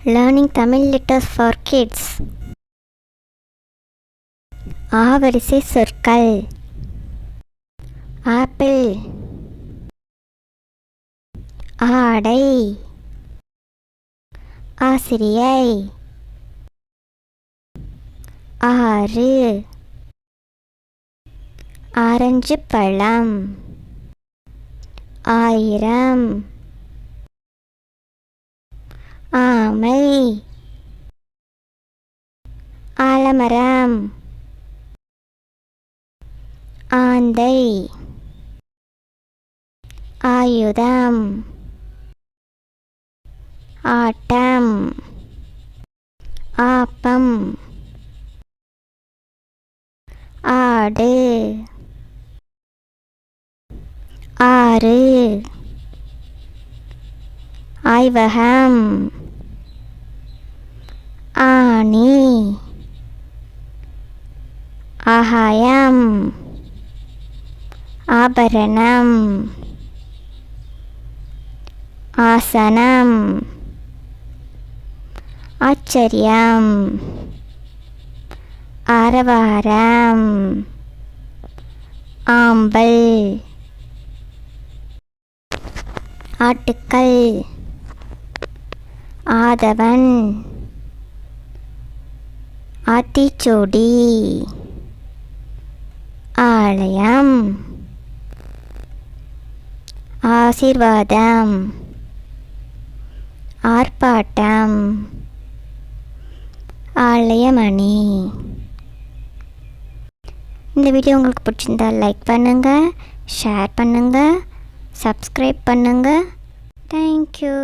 Learning Tamil letters for kids. ஆவரிசை சொற்கள். Apple, ஆடை, ஆசிரியை, ஆறு, ஆரஞ்சு பழம், ஆயிரம், ஆமை, ஆலமரம், ஆந்தை, ஆயுதம், ஆட்டம், ஆப்பம், ஆடு, ஆறு, ஆய்வகம், ஆணி, ஆகாயம், ஆபரணம், ஆசனம், ஆச்சரியம், ஆரவாரம், ஆம்பல், ஆட்டுக்கல், ஆதவன், ஆத்திச்சூடி, ஆலயம், ஆசீர்வாதம், ஆர்ப்பாட்டம், ஆலயமணி. இந்த வீடியோ உங்களுக்கு பிடிச்சிருந்தா லைக் பண்ணுங்கள், ஷேர் பண்ணுங்கள், சப்ஸ்கிரைப் பண்ணுங்கள். தேங்க்யூ.